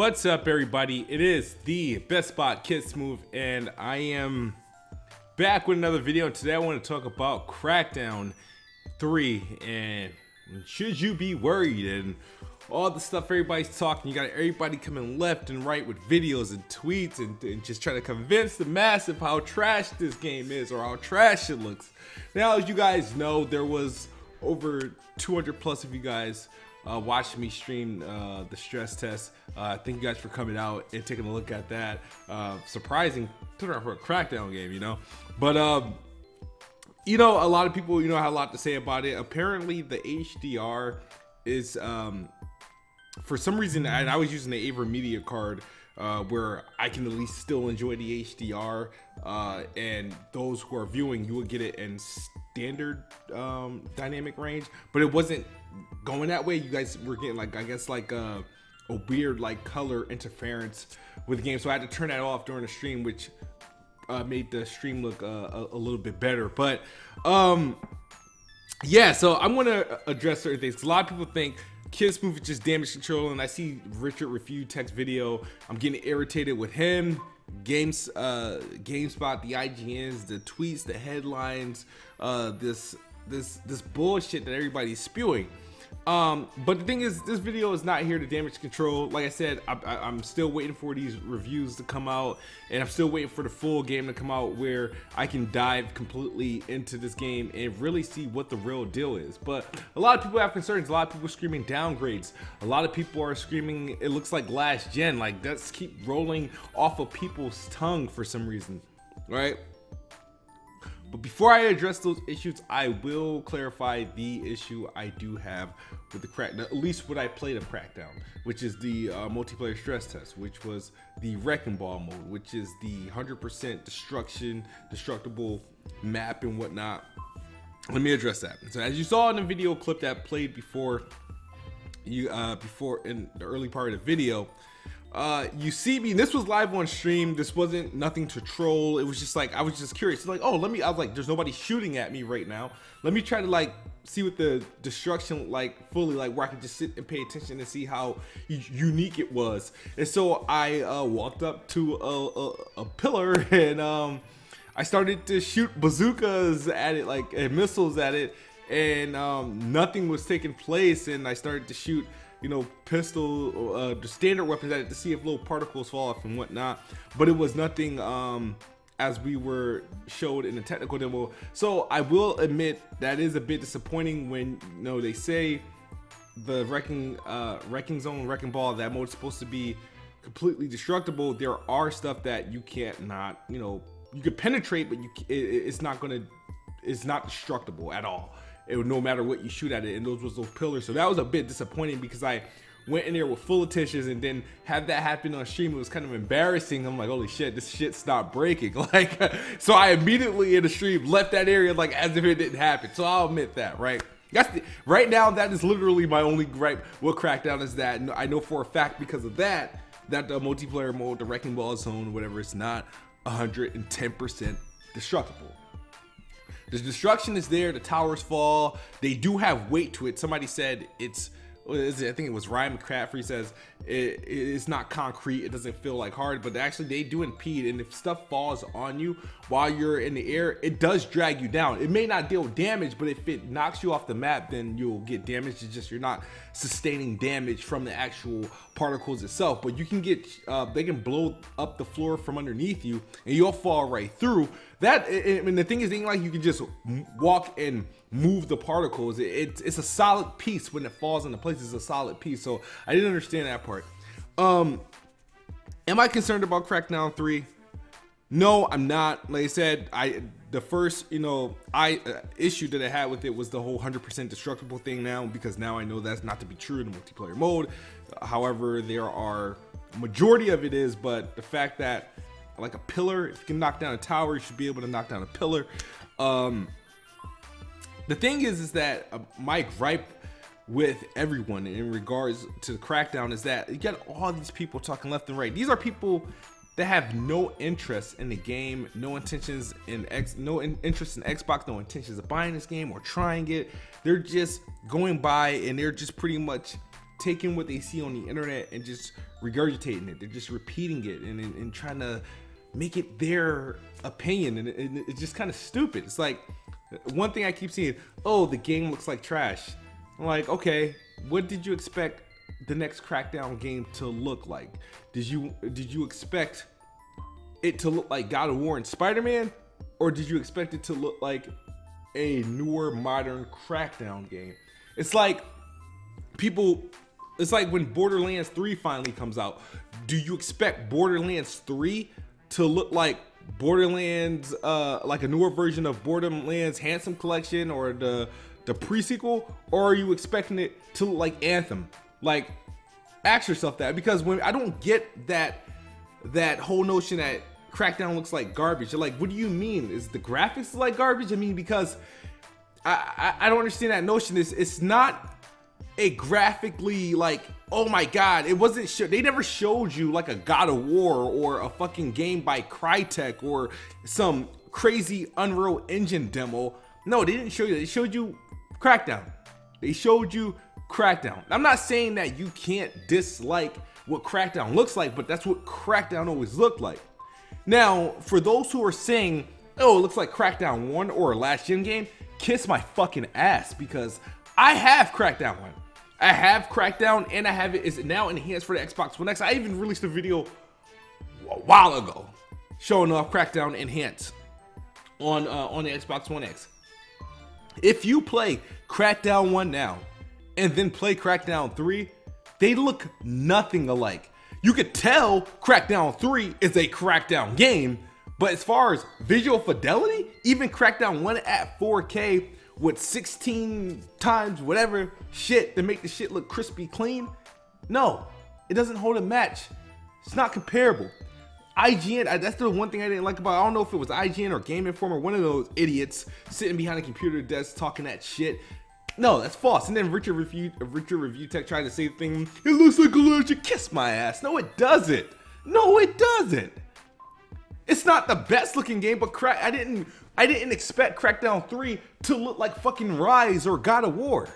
What's up, everybody? It is the Best Spot Kid Smooth, and I am back with another video. And today I want to talk about Crackdown 3 and should you be worried and all the stuff everybody's talking. You got everybody coming left and right with videos and tweets and just trying to convince the mass of how trash this game is or how trash it looks. Now, as you guys know, there was over 200 plus of you guys watching me stream the stress test. Thank you guys for coming out and taking a look at that. Surprising turnaround for a Crackdown game, you know. But you know, a lot of people, you know, had a lot to say about it. Apparently, the HDR is for some reason, and I was using the AverMedia card where I can at least still enjoy the HDR, and those who are viewing, you will get it in standard dynamic range, but it wasn't going that way. You guys were getting, like, I guess, like a weird like color interference with the game, so I had to turn that off during the stream, which made the stream look a little bit better. But yeah, so I'm gonna address certain things. A lot of people think Kid Smooth is just damage control, and I see Richard Review text video. I'm getting irritated with him, GameSpot, the IGNs, the tweets, the headlines, this bullshit that everybody's spewing. But the thing is, this video is not here to damage control. Like I said, I'm still waiting for these reviews to come out, and I'm still waiting for the full game to come out where I can dive completely into this game and really see what the real deal is. But a lot of people have concerns. A lot of people are screaming downgrades. A lot of people are screaming it looks like last gen. Like, that's keep rolling off of people's tongue for some reason, right? But before I address those issues, I will clarify the issue I do have with the Crackdown, at least what I played of Crackdown, which is the multiplayer stress test, which was the Wrecking Ball mode, which is the 100% destructible map and whatnot. Let me address that. So as you saw in the video clip that played before in the early part of the video, you see me, this was live on stream. This wasn't nothing to troll. It was just like, I was just curious. Like, oh, I was like, there's nobody shooting at me right now. Let me try to like see what the destruction like fully, like where I can just sit and pay attention and see how unique it was. And so I walked up to a pillar and I started to shoot bazookas at it, like missiles at it, and nothing was taking place. And I started to shoot, you know, pistol, the standard weapons at it to see if little particles fall off and whatnot, but it was nothing as we were showed in the technical demo. So I will admit that is a bit disappointing when, you know, they say the wrecking ball, that mode is supposed to be completely destructible. There are stuff that you can't not, you know, you could penetrate, but it's not destructible at all. It would, no matter what you shoot at it, and those pillars. So that was a bit disappointing because I went in there with full attention, and then have that happen on stream, it was kind of embarrassing. I'm like, holy shit, this shit stopped breaking. Like, so I immediately in the stream left that area like as if it didn't happen. So I'll admit that, right? Right now, that is literally my only gripe with Crackdown, is that I know for a fact because of that the multiplayer mode, the Wrecking Ball zone, whatever, it's not 110% destructible. The destruction is there, the towers fall, they do have weight to it. Somebody said it's, what is it? I think it was Ryan McCaffrey says it's not concrete, it doesn't feel like hard, but actually they do impede, and if stuff falls on you while you're in the air, it does drag you down. It may not deal damage, but if it knocks you off the map, then you'll get damage. It's just you're not sustaining damage from the actual particles itself, but you can get they can blow up the floor from underneath you and you'll fall right through that. And the thing is, it ain't like you can just walk and move the particles. It's a solid piece. When it falls into place, it's a solid piece. So I didn't understand that part. Am I concerned about Crackdown 3? No, I'm not. Like I said, the first, you know, issue that I had with it was the whole 100% destructible thing now, because now I know that's not to be true in the multiplayer mode. However, there are, majority of it is, but the fact that like a pillar, if you can knock down a tower, you should be able to knock down a pillar. The thing is that my gripe with everyone in regards to the Crackdown is that you got all these people talking left and right. These are people that have no interest in the game, no intentions in no interest in Xbox, no intentions of buying this game or trying it. They're just going by and they're just pretty much taking what they see on the internet and just regurgitating it. They're just repeating it and trying to make it their opinion, and it's just kind of stupid. It's like, one thing I keep seeing, oh, the game looks like trash. I'm like, okay, what did you expect the next Crackdown game to look like? Did you expect it to look like God of War and Spider-Man, or did you expect it to look like a newer, modern Crackdown game? It's like it's like when Borderlands 3 finally comes out. Do you expect Borderlands 3 to look like Borderlands, like a newer version of Borderlands Handsome Collection or the pre-sequel, or are you expecting it to look like Anthem? Like, ask yourself that, because when I don't get that whole notion that Crackdown looks like garbage. You're like, what do you mean? Is the graphics like garbage? I mean, because I don't understand that notion. It's not a graphically like, oh my god, it wasn't they never showed you like a God of War or a fucking game by Crytek or some crazy Unreal Engine demo. No, they didn't show you that. They showed you Crackdown. They showed you Crackdown. I'm not saying that you can't dislike what Crackdown looks like, but that's what Crackdown always looked like. Now, for those who are saying, oh, it looks like Crackdown 1 or a last gen game, kiss my fucking ass, because I have Crackdown 1. I have Crackdown, and I have it. It's now enhanced for the Xbox One X. I even released a video a while ago showing off Crackdown enhanced on the Xbox One X. If you play Crackdown 1 now and then play Crackdown 3, they look nothing alike. You could tell Crackdown 3 is a Crackdown game, but as far as visual fidelity, even Crackdown 1 at 4K with 16 times whatever shit to make the shit look crispy clean, no, it doesn't hold a match. It's not comparable. IGN, that's the one thing I didn't like about it. I don't know if it was IGN or Game Informer, one of those idiots sitting behind a computer desk talking that shit. No, that's false. And then Richard Review Tech tried to say the thing, it looks like a legend. Kiss my ass. No, it doesn't. No, it doesn't. It's not the best looking game, but I didn't expect Crackdown 3 to look like fucking Rise or God of War.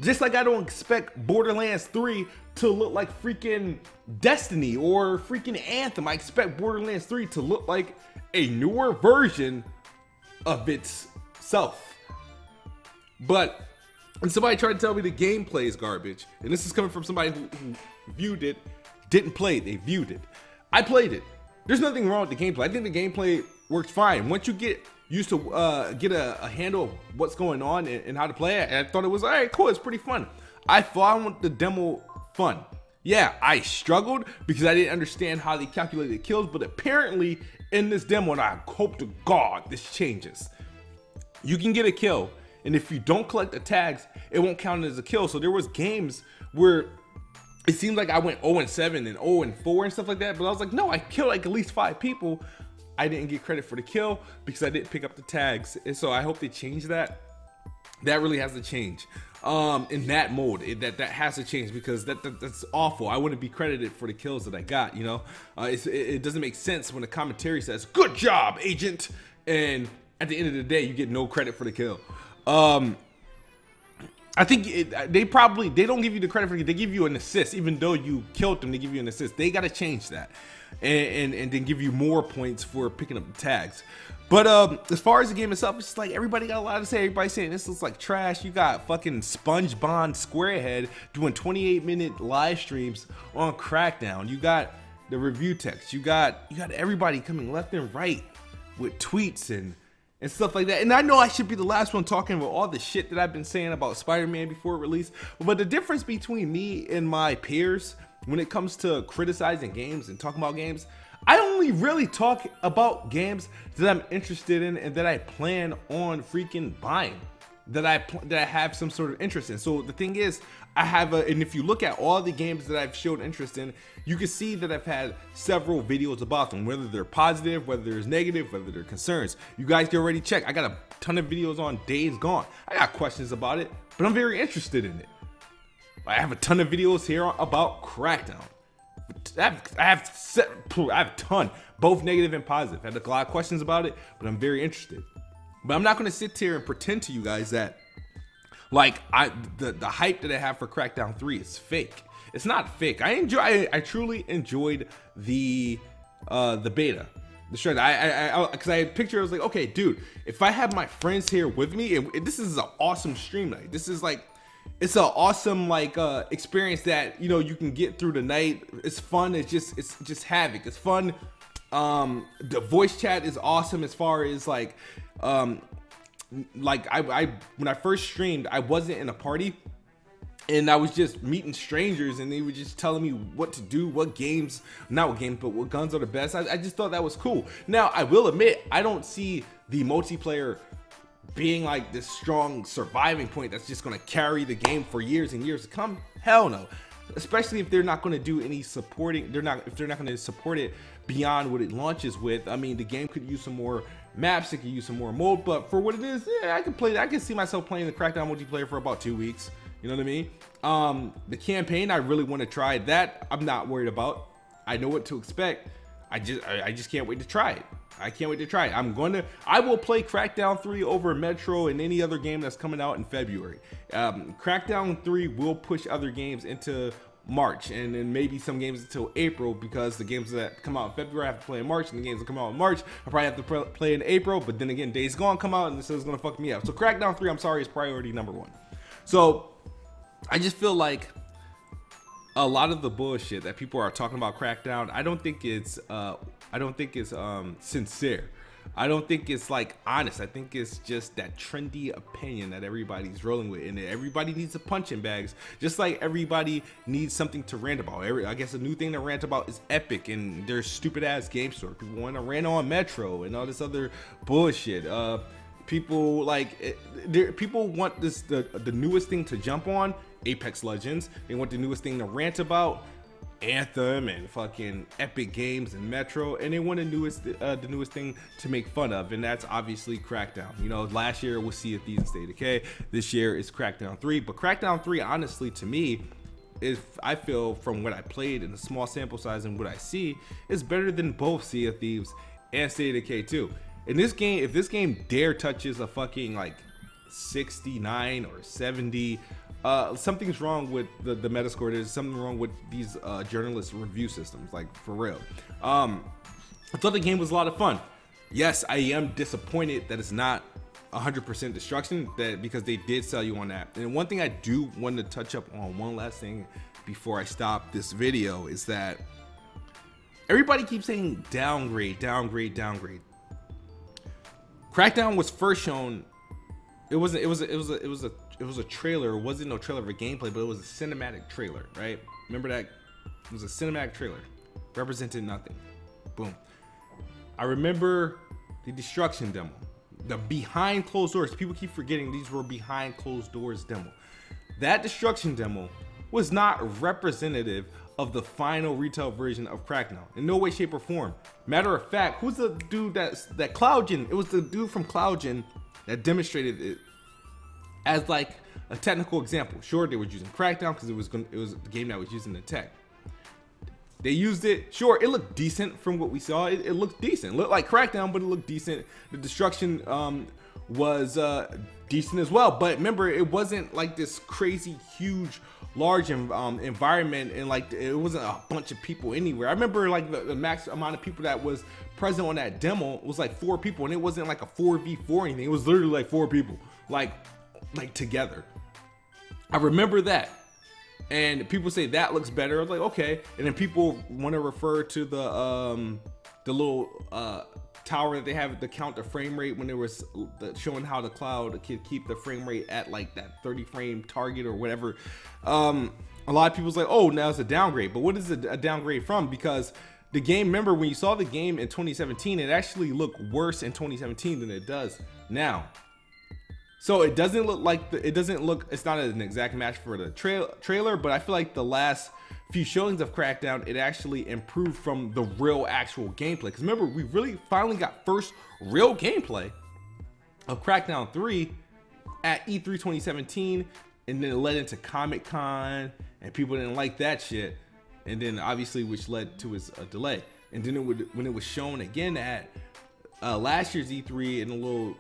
Just like I don't expect Borderlands 3 to look like freaking Destiny or freaking Anthem. I expect Borderlands 3 to look like a newer version of itself. But and somebody tried to tell me the gameplay is garbage, and this is coming from somebody who viewed it, didn't play it, they viewed it. I played it. There's nothing wrong with the gameplay. I think the gameplay works fine. Once you get used to get a handle of what's going on and how to play it, and I thought it was all right, cool, it's pretty fun. I found the demo fun. Yeah, I struggled because I didn't understand how they calculated kills, but apparently in this demo, and I hope to God this changes, you can get a kill, and if you don't collect the tags, it won't count as a kill. So there was games where it seemed like I went 0-7 and 0-4 and stuff like that, but I was like, no, I killed like at least 5 people. I didn't get credit for the kill because I didn't pick up the tags. And so I hope they change that. That really has to change in that mode. That has to change, because that's awful. I wouldn't be credited for the kills that I got, you know. It doesn't make sense when the commentary says, good job, agent, and at the end of the day, you get no credit for the kill. I think they don't give you the credit for it. They give you an assist, even though you killed them. They give you an assist. They got to change that, and then give you more points for picking up the tags. But as far as the game itself, it's just like everybody got a lot to say. Everybody's saying this looks like trash. You got fucking SpongeBob SquareHead doing 28-minute live streams on Crackdown. You got the review text. You got everybody coming left and right with tweets and stuff like that. And I know I should be the last one talking about all the shit that I've been saying about Spider-Man before release, but the difference between me and my peers when it comes to criticizing games and talking about games, I only really talk about games that I'm interested in and that I plan on freaking buying, that I have some sort of interest in. So the thing is, and if you look at all the games that I've showed interest in, you can see that I've had several videos about them, whether they're positive, whether they're negative, whether they're concerns. You guys can already check. I got a ton of videos on Days Gone. I got questions about it, but I'm very interested in it. I have a ton of videos here about Crackdown. I have a ton, both negative and positive. I had a lot of questions about it, but I'm very interested. But I'm not going to sit here and pretend to you guys that Like the hype that I have for Crackdown 3 is fake. It's not fake. I truly enjoyed the beta. The show. Because I had a picture. I was like, okay, dude, if I have my friends here with me, this is an awesome stream night. This is like, it's an awesome like experience that, you know, you can get through the night. It's fun. It's just havoc. It's fun. The voice chat is awesome as far as like when I first streamed, I wasn't in a party. And I was just meeting strangers, and they were just telling me what to do, what games, not what games, but what guns are the best. I just thought that was cool. Now, I will admit, I don't see the multiplayer being like this strong surviving point that's just going to carry the game for years and years to come. Hell no. Especially if they're not going to do any supporting, if they're not going to support it beyond what it launches with. I mean, the game could use some more maps, it could use some more mode, but for what it is, yeah, I can see myself playing the Crackdown multiplayer for about 2 weeks. You know what I mean? The campaign, I really want to try that. I'm not worried about. I know what to expect. I just can't wait to try it. I can't wait to try it. I will play Crackdown 3 over Metro and any other game that's coming out in February. Crackdown 3 will push other games into March, and then maybe some games until April, because the games that come out in February I have to play in March, and the games that come out in March I probably have to play in April. But then again, Days Gone come out, and this is gonna fuck me up. So Crackdown 3, I'm sorry, is priority number 1. So I just feel like a lot of the bullshit that people are talking about Crackdown, I don't think it's sincere. I don't think it's like honest. I think it's just that trendy opinion that everybody's rolling with, and everybody needs a punching bags, just like everybody needs something to rant about. I guess a new thing to rant about is Epic and their stupid ass game store. People want to rant on Metro and all this other bullshit. People like people want the newest thing to jump on, Apex Legends. They want the newest thing to rant about, Anthem and fucking Epic Games and Metro, and they want the newest thing to make fun of, and that's obviously Crackdown. You know, last year was Sea of Thieves and State of Decay. This year is Crackdown 3, but Crackdown 3, honestly, to me, is, I feel from what I played in a small sample size and what I see, is better than both Sea of Thieves and State of Decay 2. In this game, if this game dare touches a fucking like 69 or 70, something's wrong with the Metascore. There's something wrong with these journalist review systems, like for real. I thought the game was a lot of fun. Yes, I am disappointed that it's not 100% destruction, because they did sell you on that. And one thing I do want to touch up on, one last thing before I stop this video, is that everybody keeps saying downgrade, downgrade, downgrade. Crackdown was first shown. It was a trailer. It wasn't no trailer for gameplay, but it was a cinematic trailer, right? Remember that? It was a cinematic trailer. Represented nothing. Boom. I remember the destruction demo. The behind closed doors. People keep forgetting these were behind closed doors demo. That destruction demo was not representative of the final retail version of Crackdown in no way, shape, or form. Matter of fact, who's the dude that CloudGen? It was the dude from CloudGen that demonstrated it as like a technical example. Sure, they were using Crackdown because it was the game that was using the tech. They used it. Sure, it looked decent from what we saw. It looked decent. It looked like Crackdown, but it looked decent. The destruction was decent as well. But remember, it wasn't like this crazy, huge, large environment, and like it wasn't a bunch of people anywhere. I remember like the max amount of people that was present on that demo was like 4 people, and it wasn't like a 4v4 or anything. It was literally like 4 people, like together. I remember that. And people say that looks better. I was like, okay. And then people want to refer to the little tower that they have to count the frame rate when it was showing how the cloud could keep the frame rate at like that 30 frame target or whatever. A lot of people's like, oh, now it's a downgrade. But what is a downgrade from? Because the game, remember when you saw the game in 2017, it actually looked worse in 2017 than it does now. So it doesn't look like it's not an exact match for the trailer, but I feel like the last few showings of Crackdown, it actually improved from the real actual gameplay. Because remember, we really finally got first real gameplay of Crackdown 3 at E3 2017, and then it led into Comic-Con, and people didn't like that shit, and then obviously which led to its delay. And then when it was shown again at last year's E3 in a little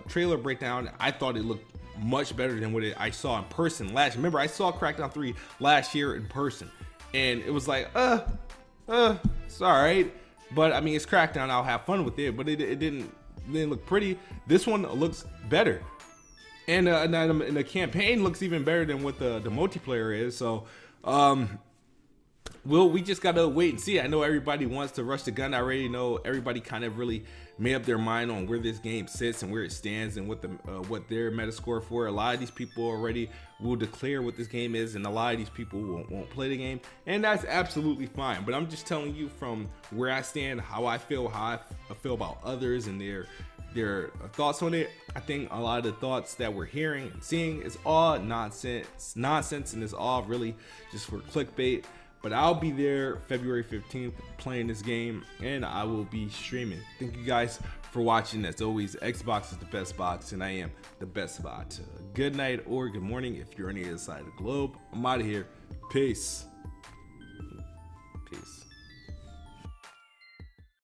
trailer breakdown, I thought it looked much better than what I saw in person last. Remember, I saw Crackdown 3 last year in person, and it was like, it's all right. But I mean, it's Crackdown. I'll have fun with it. But it didn't look pretty. This one looks better, and the campaign looks even better than what the multiplayer is. So, we just gotta wait and see. I know everybody wants to rush the gun. I already know everybody kind of really made up their mind on where this game sits and where it stands and what their Metascore for. A lot of these people already will declare what this game is, and a lot of these people won't play the game, and that's absolutely fine. But I'm just telling you from where I stand, how I feel about others and their thoughts on it. I think a lot of the thoughts that we're hearing and seeing is all nonsense, and it's all really just for clickbait. But I'll be there February 15th playing this game, and I will be streaming. Thank you guys for watching. As always, Xbox is the best box, and I am the best bot. Good night or good morning if you're on the other side of the globe. I'm out of here. Peace. Peace.